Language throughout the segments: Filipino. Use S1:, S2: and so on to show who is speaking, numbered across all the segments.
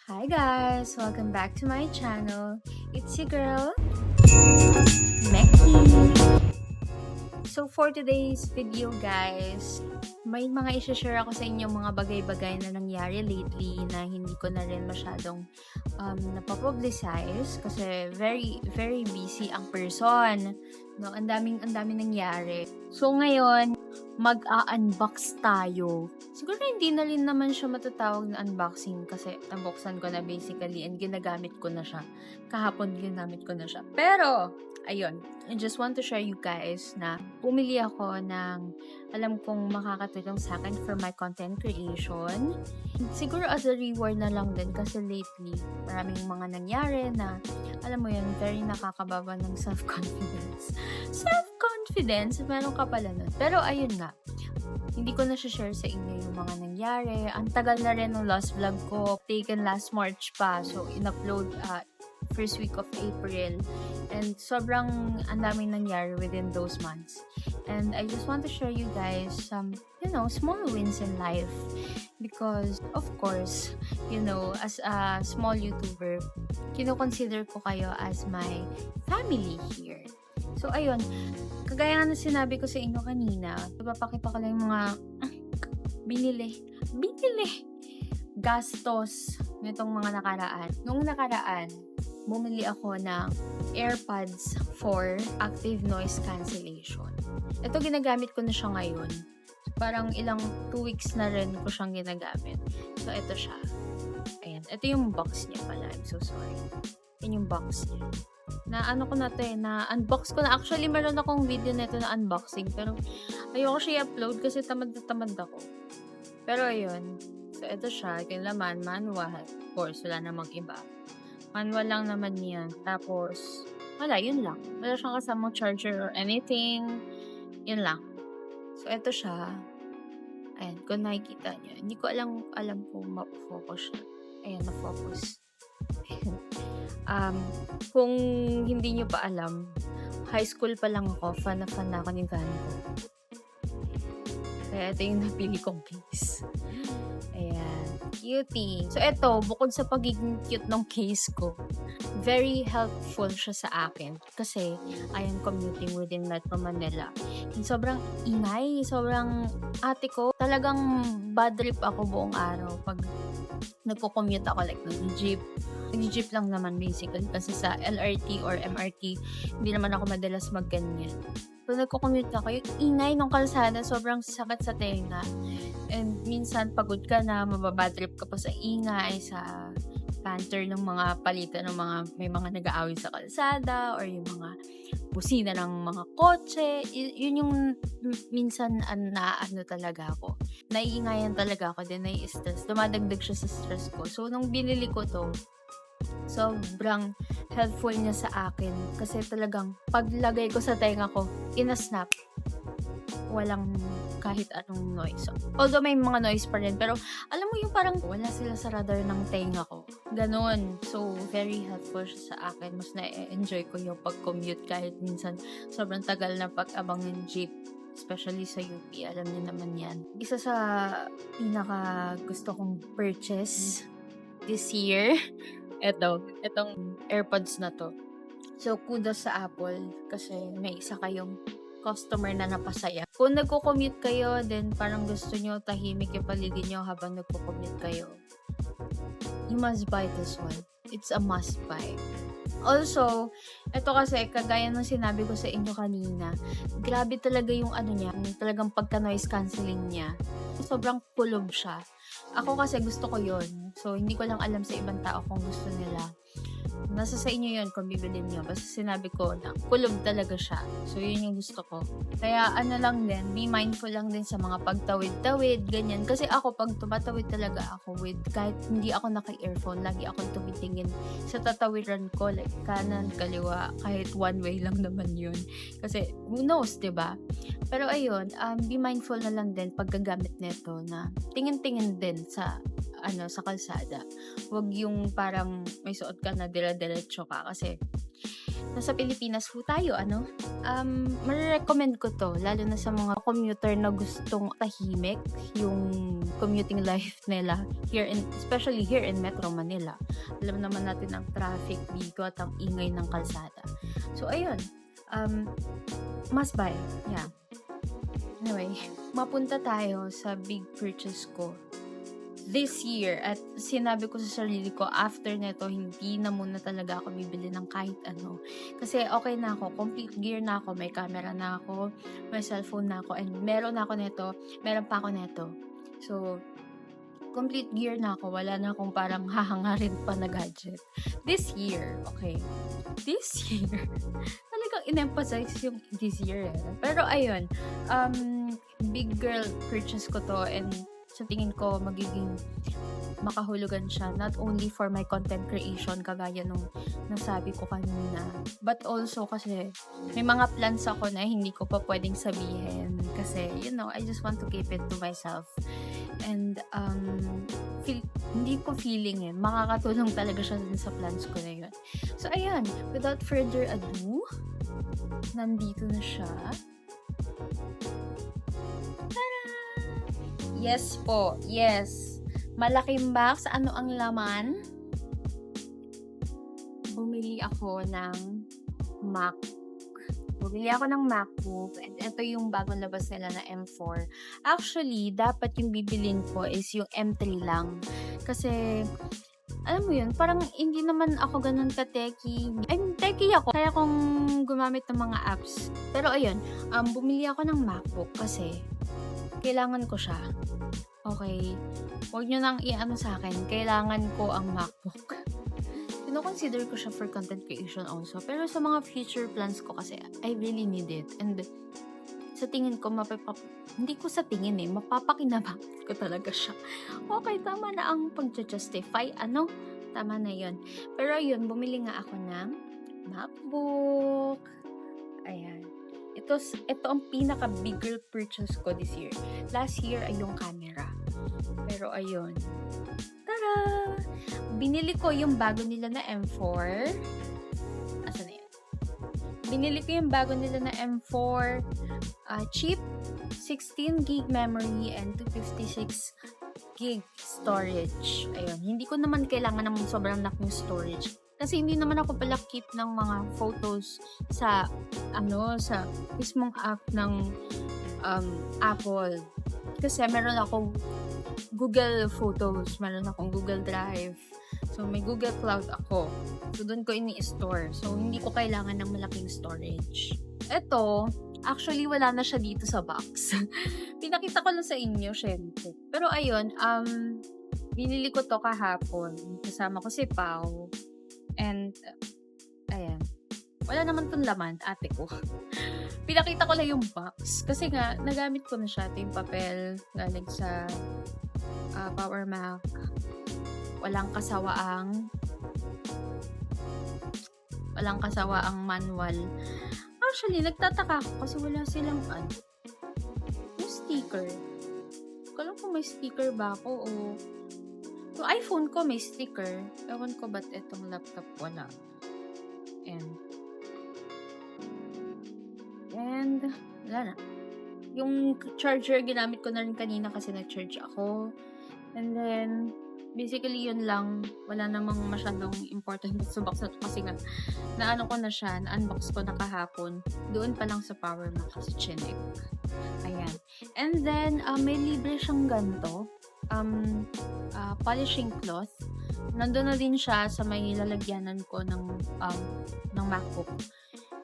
S1: Hi guys! Welcome back to my channel. It's your girl, Meki. So for today's video guys, may mga i-share ako sa inyo mga bagay-bagay na nangyari lately na hindi ko na rin masyadong napapublicize kasi very busy ang person. No, ang daming nangyari. So ngayon, mag-a-unbox tayo. Siguro hindi na rin naman siya matatawag na unboxing kasi nabuksan ko na basically and ginagamit ko na siya. Kahapon ginamit ko na siya. Pero, ayun, I just want to share you guys na pumili ako ng alam kong makakatulong sa akin for my content creation. Siguro as a reward na lang din kasi lately, maraming mga nangyari na, alam mo yun, very nakakababa ng self-confidence. Self-confidence? Meron ka pala nun. Pero ayun nga, hindi ko na share sa inyo yung mga nangyari. Ang tagal na rin ng last vlog ko. Taken last March pa. So, in-upload first week of April. And sobrang ang daming nangyari within those months. And I just want to share you guys some, small wins in life. Because, of course, as a small YouTuber, kino-consider ko kayo as my family here. So, ayun, kagaya nga na sinabi ko sa inyo kanina, ipapakita ko lang yung mga binili gastos nitong mga nakaraan. Nung nakaraan, bumili ako ng AirPods for active noise cancellation. Ito ginagamit ko na siya ngayon. Parang ilang 2 weeks na rin ko siyang ginagamit. So, ito siya. Ayan. Ito yung box niya pala. I'm so sorry. Yan yung box niya. Na-unbox ko na. Actually, meron akong video nito na unboxing. Pero, ayoko siya i-upload kasi tamad na tamad ako. Pero, ayun. So, ito siya. Ito yung laman. Manual. Of course, wala namang iba. Manual lang naman yan. Tapos, wala. Yun lang. Wala siyang kasamang charger or anything. Yun lang. So, ito siya. Ayan. Kung nakikita niyo. Hindi ko alam kung ma-focus siya. Ayan, na-focus. Kung hindi nyo pa alam, high school pa lang ako, fan na ako ni Van Gogh. Kaya ito yung napili kong case. Ayan, cutie. So ito, bukod sa pagiging cute ng case ko, very helpful siya sa akin kasi I am commuting within Metro Manila. And sobrang ingay, sobrang ate ko, talagang bad trip ako buong araw pag nagko-commute ako like nag-jeep. Nag-jeep lang naman basically kasi sa LRT or MRT, hindi naman ako madalas magganyan. So, nagko-commute ako, yung ingay ng kalsada, sobrang sakit sa tenga. And minsan, pagod ka na, mababatrip ka pa sa ingay, sa banter ng mga palitan ng may mga nag-aaway sa kalsada, or yung mga busina ng mga kotse. Yun yung minsan talaga ako. Naiingayan talaga ako, then nai-stress. Dumadagdag siya sa stress ko. So, nung binili ko to, sobrang helpful niya sa akin kasi talagang paglagay ko sa tenga ko, ina-snap. Walang kahit anong noise. Although may mga noise pa rin, pero alam mo yung parang wala sila sa radar ng tenga ko. Ganon. So, very helpful siya sa akin. Mas na-enjoy ko yung pag-commute kahit minsan sobrang tagal na pag-abang ng jeep. Especially sa UP, alam niyo naman yan. Isa sa pinaka gusto kong purchase this year, etong AirPods na to. So, kudos sa Apple kasi may isa kayong customer na napasaya. Kung nagko-commute kayo, then parang gusto nyo tahimik yung paligid nyo habang nagko-commute kayo, you must buy this one. It's a must buy. Also, ito kasi, kagaya ng sinabi ko sa inyo kanina, grabe talaga yung talagang pagka-noise cancelling niya. Sobrang kulob siya. Ako kasi gusto ko yon. So, hindi ko lang alam sa ibang tao kung gusto nila. Nasa sa inyo yun kung bibilin nyo. Basta sinabi ko na kulob talaga siya. So, yun yung gusto ko. Kaya lang din, be mindful lang din sa mga pagtawid-tawid, ganyan. Kasi ako, pag tumatawid talaga ako kahit hindi ako naka-earphone, lagi akong tumitingin sa tatawiran ko, like kanan, kaliwa, kahit one way lang naman yun. Kasi, who knows, diba? Pero ayun, be mindful na lang din pag gagamit nito na tingin-tingin din sa kalsada. Huwag yung parang may suot ka na dire-diretso ka kasi nasa Pilipinas po tayo, marirecommend ko to, lalo na sa mga commuter na gustong tahimik yung commuting life nila especially here in Metro Manila. Alam naman natin ang traffic dito at ang ingay ng kalsada. So, ayun. Must buy. Yeah. Anyway, mapunta tayo sa big purchase ko this year. At sinabi ko sa sarili ko, after neto, hindi na muna talaga ako bibili ng kahit ano. Kasi okay na ako. Complete gear na ako. May camera na ako. May cellphone na ako. And meron na ako neto. Meron pa ako neto. So, complete gear na ako. Wala na akong parang hahangarin pa na gadget. This year, okay. This year, talagang in-emphasize yung this year. Pero ayun, big girl purchase ko to, and sa tingin ko magiging makahulugan siya not only for my content creation kagaya nung nasabi ko kanina, but also kasi may mga plans ako na hindi ko pa pwedeng sabihin kasi I just want to keep it to myself. And hindi ko feeling makakatulong talaga siya dun sa plans ko na yun. So ayan, without further ado, nandito na siya. Yes po, yes. Malaking box. Ano ang laman? Bumili ako ng MacBook. And ito yung bagong labas nila na M4. Actually, dapat yung bibilin ko is yung M3 lang. Kasi, alam mo yun, parang hindi naman ako ganun ka-techy. Techy ako. Kaya kung gumamit ng mga apps. Pero ayun, bumili ako ng MacBook kasi kailangan ko siya. Okay. Huwag nyo nang i-ano sa akin. Kailangan ko ang MacBook. Consider ko siya for content creation also. Pero sa mga future plans ko kasi, I really need it. And sa tingin ko, hindi ko sa tingin mapapakinabangan ko talaga siya. Okay, tama na ang pag-justify. Tama na yun. Pero yun, bumili nga ako ng MacBook. Ayan. Ito ang pinaka-bigger purchase ko this year. Last year ay yung camera. Pero ayun. Tara! Binili ko yung bago nila na M4. Asan na yan? Binili ko yung bago nila na M4. Cheap. 16 gig memory and 256 gig storage. Ayun. Hindi ko naman kailangan ng sobrang laking storage. Kasi hindi naman ako pala keep ng mga photos sa mismong app ng Apple. Kasi meron akong Google Photos, meron akong Google Drive. So, may Google Cloud ako. So, doon ko ini-store. So, hindi ko kailangan ng malaking storage. Ito, actually, wala na siya dito sa box. Pinakita ko lang sa inyo, syempre. Pero ayun, binili ko to kahapon. Kasama ko si Pao. And, ayan. Wala naman tong laman, ate ko. Pinakita ko lang yung box. Kasi nga, nagamit ko na siya. Ito yung papel galing sa Power Mac. Walang kasawaang manual. Actually, nagtataka ako kasi wala silang yung sticker. Kala ko may sticker ba ako o yung iPhone ko may sticker. Ewan ko ba't itong laptop wala. And wala na. Yung charger, ginamit ko na rin kanina kasi nag-charge ako. And then, basically yun lang. Wala namang masyadong important sa box na to kasi nga, naano ko na siya, na-unbox ko na kahapon. Doon pa lang sa Power Mac kasi chinek. Ayan. And then, may libre siyang ganito. Polishing cloth. Nandun na din siya sa may lalagyanan ko ng MacBook.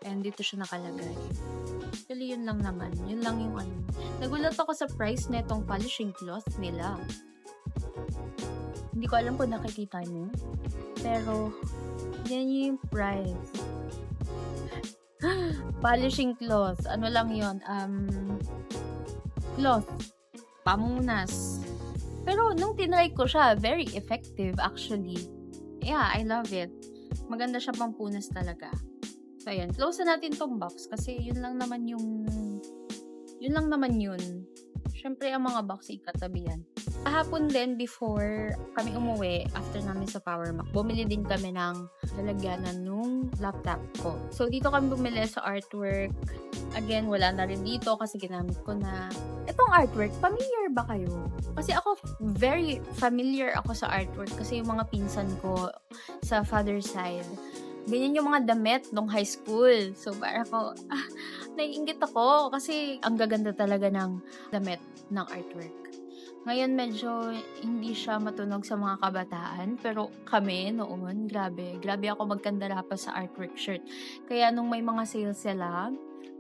S1: And dito siya nakalagay. Actually, yun lang naman. Yun lang yung Nagulat ako sa price netong polishing cloth nila. Hindi ko alam kung nakikita niyo. Pero, yan yung price. Polishing cloth. Ano lang yun? Cloth. Pamunas. Pero, nung tinry ko siya, very effective actually. Yeah, I love it. Maganda siya pampunas talaga. So, ayan. Close na natin tong box kasi yun lang naman yun. Siyempre, ang mga box ikatabi yan. Kahapon din before kami umuwi, after namin sa Power Mac, bumili din kami ng lalagyanan nung laptop ko. So, dito kami bumili sa Artwork. Again, wala na rin dito kasi ginamit ko na. Itong Artwork, familiar ba kayo? Kasi ako, very familiar ako sa Artwork kasi yung mga pinsan ko sa father side, ganyan yung mga damit nung high school. So, parang ako, naiinggit ako kasi ang gaganda talaga ng damit ng Artwork. Ngayon medyo hindi siya matunog sa mga kabataan, pero kami noon, grabe ako magkandara pa sa Artwork shirt. Kaya nung may mga sale sila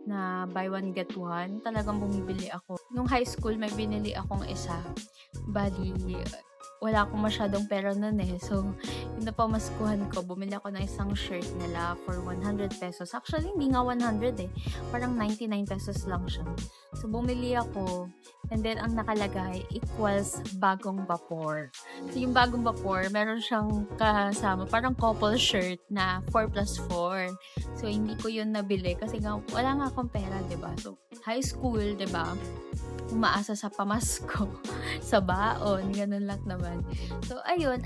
S1: na buy one get one, talagang bumibili ako. Nung high school may binili akong isa. Bali, wala akong masyadong pera nun eh. So, yung napamaskuhan ko, bumili ako ng isang shirt nila for 100 pesos. Actually, hindi nga 100 eh. Parang 99 pesos lang siya. So, bumili ako. And then, ang nakalagay equals bagong vapor. So, yung bagong vapor, meron siyang kasama, parang couple shirt na 4+4. So, hindi ko yun nabili kasi nga, wala nga akong pera, diba? So, high school, diba? Umaasa sa pamasko, sa baon, ganun lang naman. So, ayun,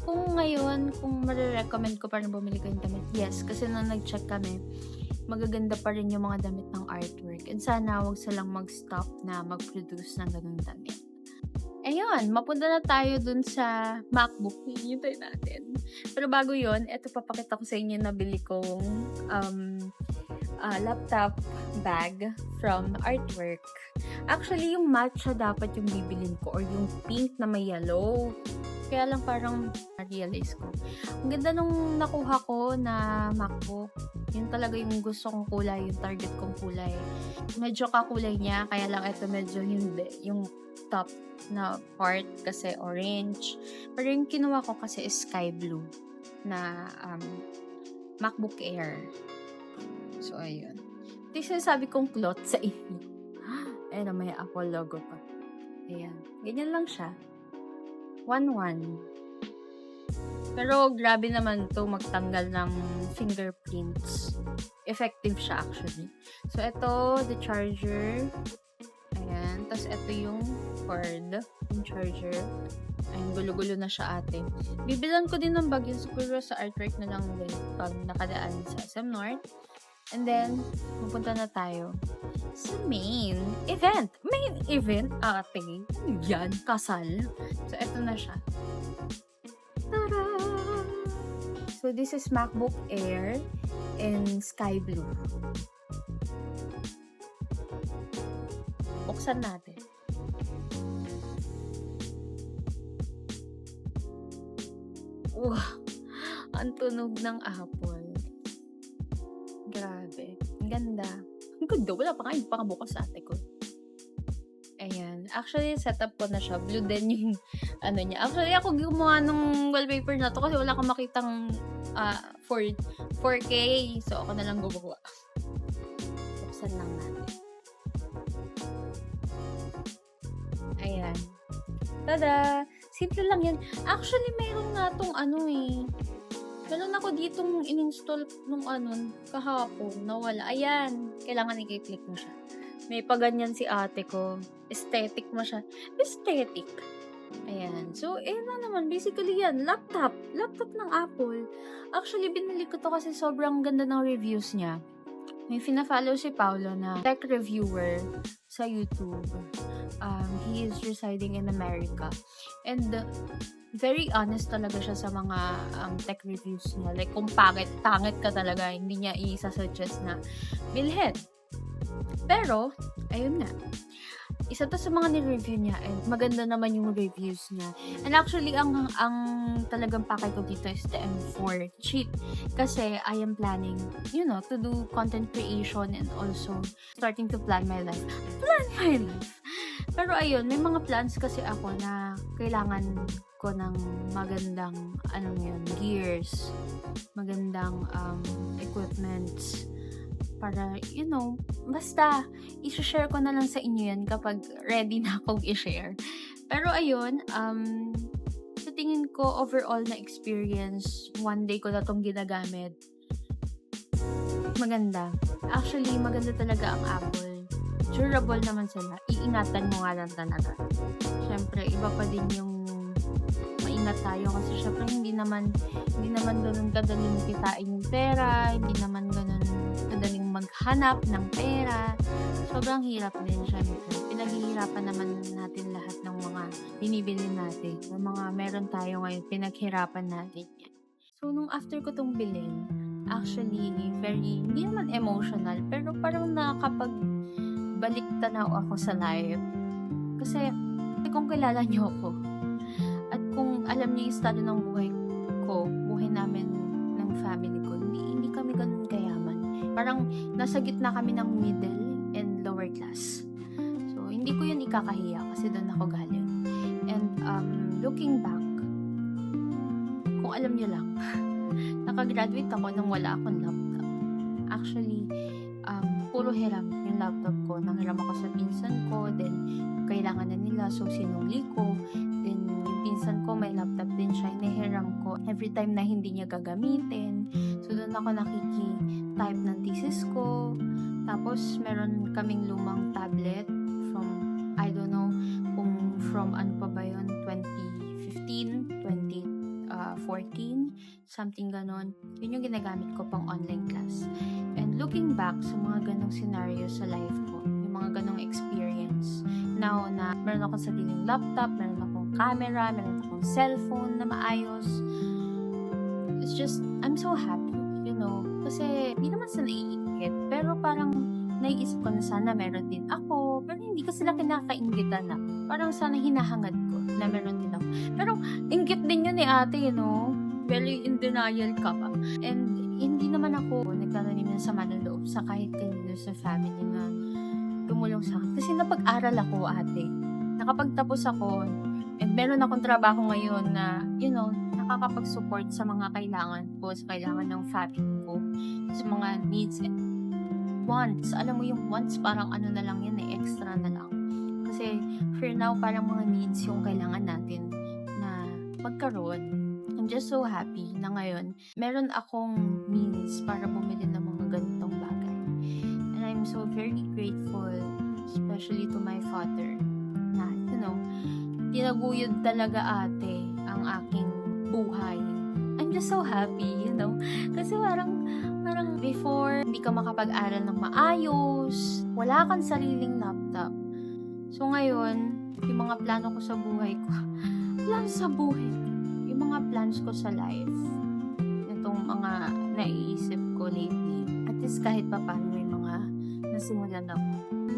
S1: kung ngayon, kung marirecommend ko pa rin bumili ko yung damit, yes, kasi nung nag-check kami, magaganda pa rin yung mga damit ng Artwork. And sana wag silang mag-stop na mag-produce ng ganung damit. Ayun, mapunta na tayo dun sa MacBook. Hintay natin. Pero bago yon, eto papakita ko sa inyo na bili kong laptop bag from Artwork. Actually, yung matcha dapat yung bibilin ko or yung pink na may yellow. Kaya lang parang na-realize ko. Ang ganda nung nakuha ko na MacBook. Yun talaga yung gusto kong kulay, yung target kong kulay. Medyo kakulay niya, kaya lang ito medyo hindi. Yung top na part kasi orange. Pero yung kinuha ko kasi is sky blue na MacBook Air. So, ayun. Ito yung sinasabi kong cloth sa inyo. Ayun, may Apple logo pa. Ayan. Ganyan lang siya. 1-1. Pero grabe naman to magtanggal ng fingerprints. Effective siya actually. So, ito, the charger. Ayan. Tapos, ito yung cord. Yung charger. Ayan, gulo-gulo na siya ate. Bibilan ko din ng bag yun. Siguro sa Artwork na lang din pag nakadaan sa SM North. And then, pupunta na tayo sa main event. Main event, ate. Yan, kasal. So, eto na siya. Tada! So, this is MacBook Air in sky blue. Buksan natin. Wow! Ang tunog ng Apple. Grabe. Ang ganda. Ang ganda. Wala pa nga. Hindi pa nga bukas sa ate ko. Ayan. Actually, setup ko na siya. Blue din yung ano niya. Actually, ako gumawa ng wallpaper na to kasi wala akong makitang 4K. So, ako na lang gumawa. Buksan lang natin. Ayan. Tada! Simple lang yan. Actually, meron nga tong ano eh. Meron ako ditong in-install nung kahapon, nawala. Ayan, kailangan i-click mo siya. May paganyan si ate ko. Aesthetic mo siya. Aesthetic. Ayan. So, na naman. Basically yan, laptop. Laptop ng Apple. Actually, binili ko to kasi sobrang ganda ng reviews niya. May fina-follow si Paolo na tech reviewer sa YouTube. He is residing in America. And very honest talaga siya sa mga tech reviews niya. Like, kung pangit ka talaga, hindi niya i-suggest na bilhin. Pero, ayun nga. Isa to sa mga ni-review niya and maganda naman yung reviews niya. And actually, ang talagang pakay ko dito is the M4 chip. Kasi I am planning, to do content creation and also starting to plan my life. Pero ayun, may mga plans kasi ako na kailangan ko ng magandang, gears, magandang equipments, para, basta, i-share ko na lang sa inyo yan kapag ready na akong i-share. Pero ayun, sa tingin ko, overall na experience, one day ko na itong ginagamit. Maganda. Actually, maganda talaga ang Apple. durable naman sila, iingatan mo nga lang talaga. Siyempre iba pa din yung maingat tayo kasi siyempre hindi naman gano'n kadaling kitain yung pera, hindi naman gano'n kadaling maghanap ng pera. Sobrang hirap din siyempre. Pinaghihirapan naman natin lahat ng mga binibili natin. Yung mga meron tayo ngayon, pinaghirapan natin yan. So, nung after ko tong bilhin, actually, hindi naman emotional, pero parang nakakapagbalik tanaw ako sa life. Kasi, kung kilala niyo ako, at kung alam niyo yung estado ng buhay ko, buhay namin ng family ko, hindi kami ganun kayaman. Parang nasa gitna kami ng middle and lower class. So, hindi ko yun ikakahiya kasi doon ako galing. And looking back, kung alam niyo lang, nakagraduate ako nang wala akong laptop. Actually, puro hiram yung laptop ko. Nanghiram ako sa pinsan ko, then kailangan na nila, so sinuli ko. Then yung pinsan ko, may laptop din siya, hinihiram ko. Every time na hindi niya gagamitin, so doon ako nakiki-type ng thesis ko. Tapos meron kaming lumang tablet from, I don't know, kung from ano pa ba yun, 2015, 2014, something ganon. Yun yung ginagamit ko pang online class. And looking back sa mga ganong scenario sa life ko, yung mga ganong experience, now na meron akong sariling laptop, meron akong camera, meron akong cellphone na maayos, it's just, I'm so happy, you know, kasi hindi naman sa naiingit, pero parang naiisip ko na sana meron din ako, pero hindi ko sila kinakaingitan na, parang sana hinahangad ko na meron din ako. Pero inggit din yun ate, you know, very in denial ka pa. And hindi naman ako nagtatanim ng sama ng loob sa kahit kanino sa family na tumulong sa akin. Kasi napag-aral ako ate, nakapagtapos ako, and meron akong trabaho ngayon na, you know, nakakapag-support sa mga kailangan ko, sa kailangan ng family ko, sa mga needs and wants. Alam mo yung wants, parang ano na lang yan extra na lang. Kasi for now, parang mga needs yung kailangan natin na magkaroon. I'm just so happy na ngayon, meron akong means para bumili ng mga ganitong bagay. And I'm so very grateful, especially to my father, na, you know, tinaguyod talaga ate ang aking buhay. I'm just so happy, you know, kasi parang before, hindi ka makapag-aral ng maayos, wala kang sariling laptop. So ngayon, yung mga plano ko sa buhay ko, yung mga plans ko sa life, itong mga naiisip ko lately, at least kahit pa paano may mga nasimulan ako.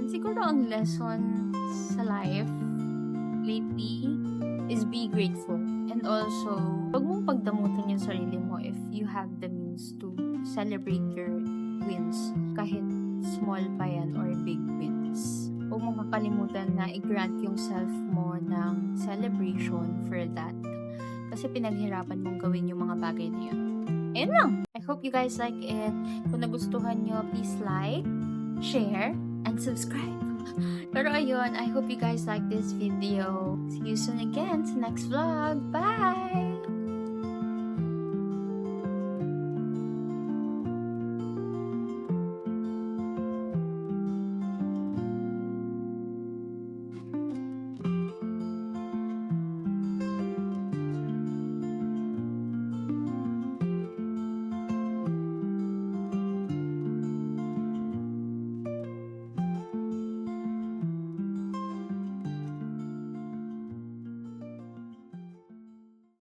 S1: Siguro ang lesson sa life lately is be grateful. And also, huwag mong pagdamutan yung sarili mo if you have the means to celebrate your wins, kahit small pa yan or big wins. Huwag mong makalimutan na i-grant yung self mo ng celebration for that. Kasi pinaghirapan mong gawin yung mga bagay na yun. Ayun lang! I hope you guys like it. Kung nagustuhan nyo, please like, share, and subscribe. Pero ayun, I hope you guys like this video. See you soon again sa next vlog. Bye!